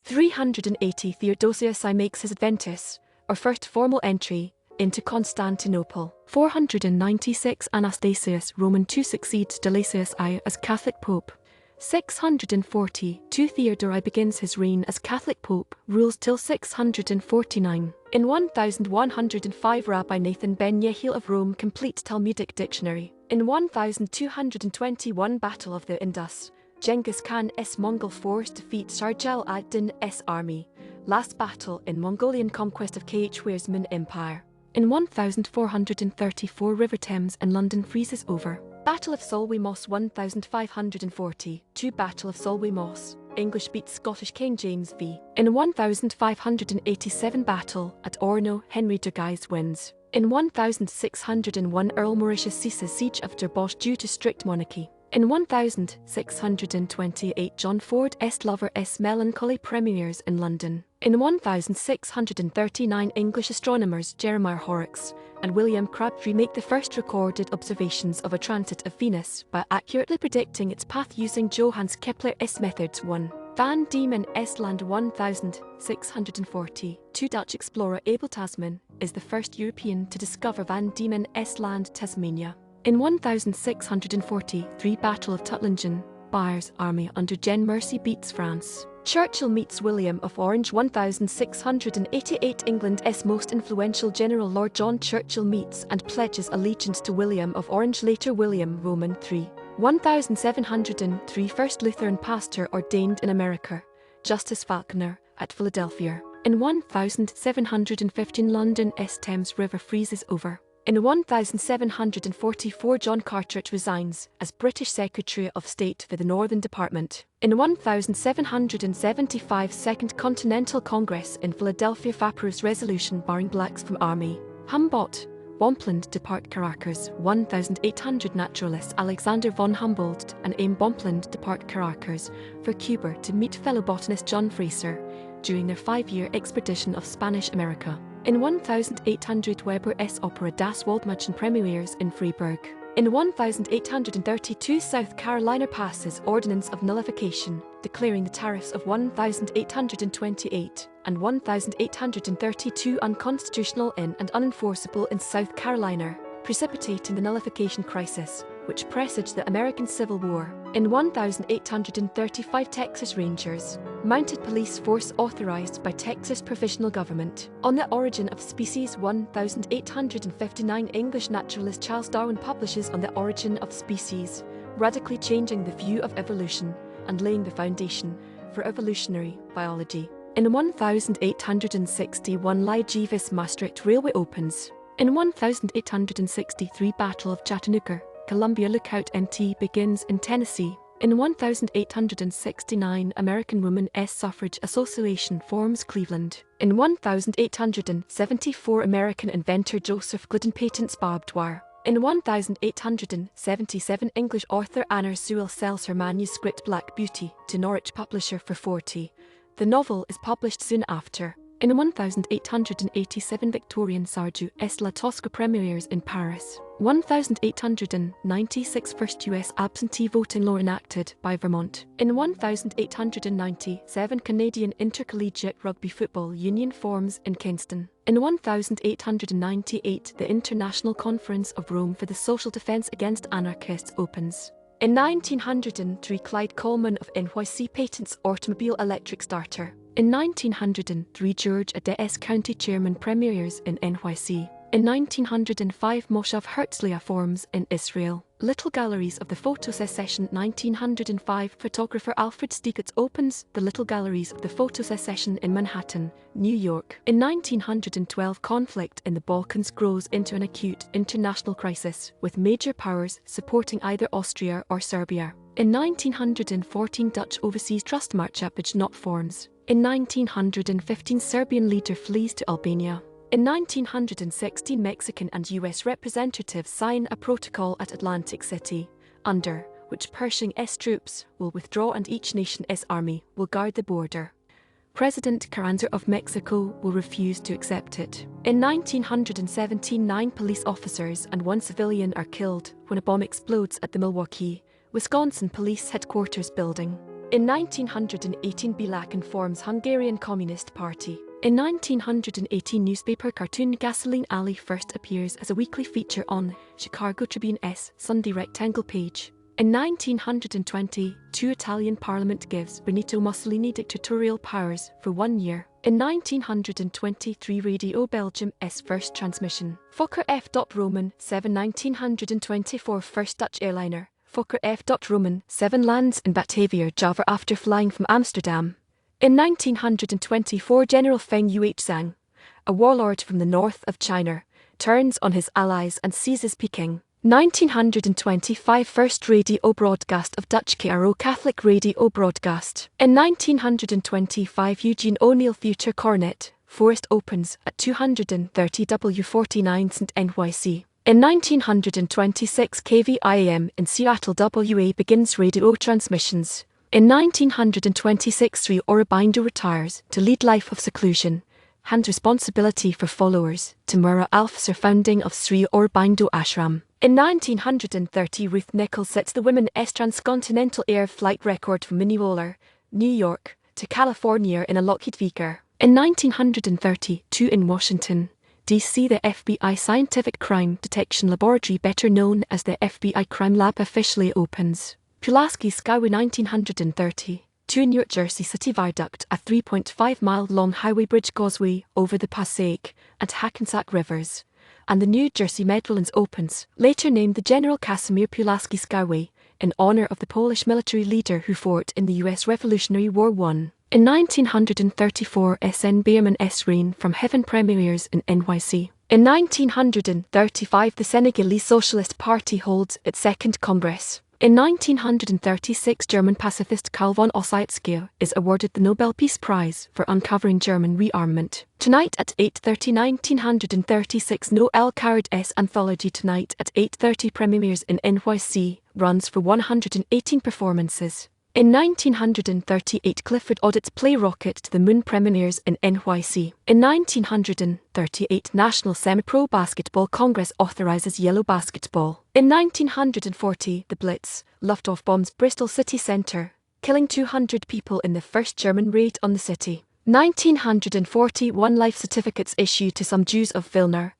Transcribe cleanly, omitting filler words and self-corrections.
380 Theodosius I makes his adventus, or first formal entry, into Constantinople. 496 Anastasius Roman II succeeds Gelasius I as Catholic Pope. 642 Theodore I begins his reign as Catholic Pope, rules till 649. In 1105 Rabbi Nathan ben Yehiel of Rome complete Talmudic dictionary. In 1221 Battle of the Indus, Genghis Khan's Mongol force defeats Charles ad-Din's army. Last battle in Mongolian conquest of Khwarezmian Empire. In 1434 River Thames in London freezes over. Battle of Solway Moss 1542 Battle of Solway Moss, English beats Scottish King James v. In 1587 Battle at Orno, Henri de Guise wins. In 1601 Earl Mauritius ceases siege of Durbosch due to strict monarchy. In 1628 John Ford's Lover's Melancholy premieres in London. In 1639 English astronomers Jeremiah Horrocks and William Crabtree make the first recorded observations of a transit of Venus by accurately predicting its path using Johannes Kepler's methods. 1. Van Diemen's Land 1642 Dutch explorer Abel Tasman is the first European to discover Van Diemen's Land, Tasmania. In 1643 Battle of Tuttlingen, Bayer's army under Gen Mercy beats France. Churchill meets William of Orange 1688 England's most influential general Lord John Churchill meets and pledges allegiance to William of Orange, later William Roman III. 1703 First Lutheran pastor ordained in America, Justus Falckner, at Philadelphia. In 1715 London's Thames River freezes over. In 1744 John Carteret resigns as British Secretary of State for the Northern Department. In 1775 Second Continental Congress in Philadelphia approves resolution barring blacks from army. Humboldt, Bonpland Depart Caracas 1800 Naturalist Alexander von Humboldt and aim Bonpland Depart Caracas for Cuba to meet fellow botanist John Fraser during their 5-year expedition of Spanish America. In 1800 Weber's opera Das Waldmädchen premieres in Freiburg. In 1832 South Carolina passes Ordinance of Nullification, declaring the tariffs of 1828 and 1832 unconstitutional in and unenforceable in South Carolina, precipitating the Nullification Crisis, which presaged the American Civil War. In 1835 Texas Rangers, mounted police force authorized by Texas provisional government. On the Origin of Species 1859 English naturalist Charles Darwin publishes On the Origin of Species, radically changing the view of evolution and laying the foundation for evolutionary biology. In 1861 Ligevis Maastricht Railway opens. In 1863 Battle of Chattanooga, Columbia Lookout MT begins in Tennessee. In 1869 American Women's Suffrage Association forms Cleveland. In 1874 American inventor Joseph Glidden patents barbed wire. In 1877 English author Anna Sewell sells her manuscript Black Beauty to Norwich publisher for 40. The novel is published soon after. In 1887 Victorien Sardou's La Tosca premieres in Paris. 1896 First U.S. absentee voting law enacted by Vermont. In 1897 Canadian Intercollegiate Rugby Football Union forms in Kingston. In 1898 the International Conference of Rome for the Social Defense Against Anarchists opens. In 1903 Clyde Coleman of NYC patents automobile electric starter. In 1903 George Ade's county chairman premieres in NYC. In 1905 Moshav Hertzlia forms in Israel. Little Galleries of the Photo Secession 1905 Photographer Alfred Stieglitz opens the Little Galleries of the Photo Secession in Manhattan, New York. In 1912 conflict in the Balkans grows into an acute international crisis, with major powers supporting either Austria or Serbia. In 1914 Dutch Overseas Trust Marchapage not forms. In 1915 Serbian leader flees to Albania. In 1916 Mexican and US representatives sign a protocol at Atlantic City, under which Pershing's troops will withdraw and each nation's army will guard the border. President Carranza of Mexico will refuse to accept it. In 1917 9 police officers and 1 civilian are killed when a bomb explodes at the Milwaukee, Wisconsin Police Headquarters building. In 1918 Belakan forms Hungarian Communist Party. In 1918 newspaper cartoon Gasoline Alley first appears as a weekly feature on Chicago Tribune's Sunday rectangle page. In 1920, Italian Parliament gives Benito Mussolini dictatorial powers for 1 year. In 1923 Radio Belgium's first transmission. Fokker F. Roman 7 1924 first Dutch airliner. Fokker F. Roman 7 lands in Batavia, Java after flying from Amsterdam. In 1924 General Feng Yuezhang, a warlord from the north of China, turns on his allies and seizes Peking. 1925 First radio broadcast of Dutch KRO Catholic radio broadcast. In 1925 Eugene O'Neill Future Cornet, Forest opens at 230 W49 St. NYC. In 1926 KVIM in Seattle WA begins radio transmissions. In 1926 Sri Aurobindo retires to lead life of seclusion, hands responsibility for followers to Murrah Alfsar founding of Sri Aurobindo Ashram. In 1930 Ruth Nichols sets the women's transcontinental air flight record from Mineola, New York, to California in a Lockheed Vickers. In 1932 in Washington, D.C. the FBI Scientific Crime Detection Laboratory, better known as the FBI Crime Lab, officially opens. Pulaski Skyway 1930. To New Jersey City Viaduct, a 3.5-mile-long highway bridge causeway over the Passaic and Hackensack rivers, and the New Jersey Meadowlands opens, later named the General Casimir Pulaski Skyway, in honor of the Polish military leader who fought in the U.S. Revolutionary War I. In 1934 S.N. Beerman's Rain from Heaven premieres in NYC. In 1935 the Senegalese Socialist Party holds its second Congress. In 1936 German pacifist Karl von Ossietzky is awarded the Nobel Peace Prize for uncovering German rearmament. Tonight at 8:30 1936 Noel Coward's Anthology Tonight at 8:30 premieres in NYC, runs for 118 performances. In 1938 Clifford Odets' play Rocket to the Moon premieres in NYC. In 1938 National Semi-Pro Basketball Congress authorizes yellow basketball. In 1940 the Blitz, Luftwaffe bombs Bristol city centre, killing 200 people in the first German raid on the city. 1941 life certificates issued to some Jews of Vilna,